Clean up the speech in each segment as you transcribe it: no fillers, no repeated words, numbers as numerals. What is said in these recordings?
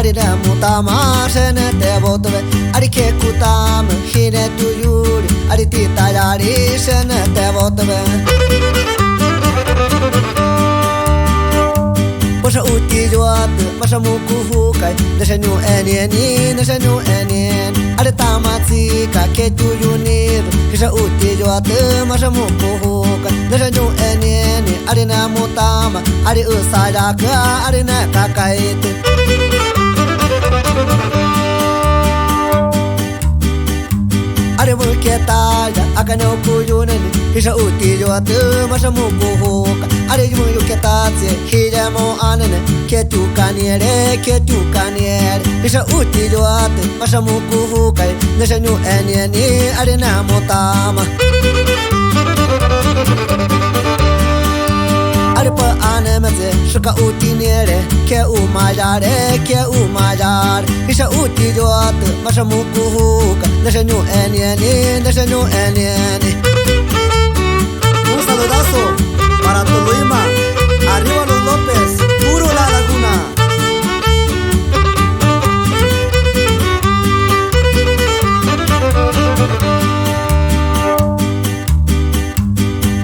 ari da mutama shene te botve ari ke kutam hine tu yuri ari ti tayari shene te botve Masha uti joat masha muku hukai nashanyu eneni nashanyu enen ari tamatsi ka ke tu yunir kisha uti joat masha muku hukai nashanyu eneni ari na mutama ari usaya ka ari na kakait Ari mulketaya akano kuyunani kisha uti joat masha muku hukai Ari mulketatse hijamo anane ketu kaniere kisha uti joat masha muku hukai nashanyu eneni ari na mutama Ari pa anemeze shika uti nere ke umayare kisha uti joat masha muku hukai nashanyu eneni Un saludazo para Toluima, arriba los López, puro La Laguna.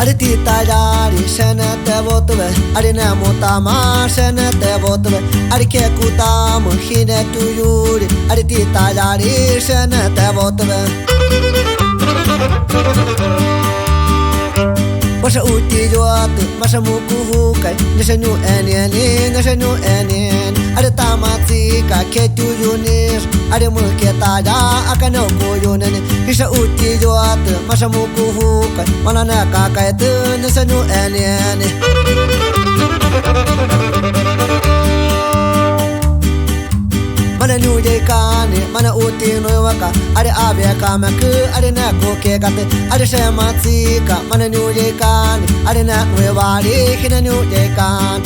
Ari ti tayari shene te botve ari na mutama shene te botve ari ke kutam hine tu yuri ari ti tayari shene te botve Masha uti joat masha muku hukai nashanyu enen ari tamatsi ka ke tu yunis ari mulketaya akano kuyunani kisha uti joat masha muku hukai manana kakait nashanyu enen Mana nyuje kane mana uti noywaka ari ave kamaku ari na koke kate ari shema tsika mana nyuje kane ari na noywari hina nyuje kane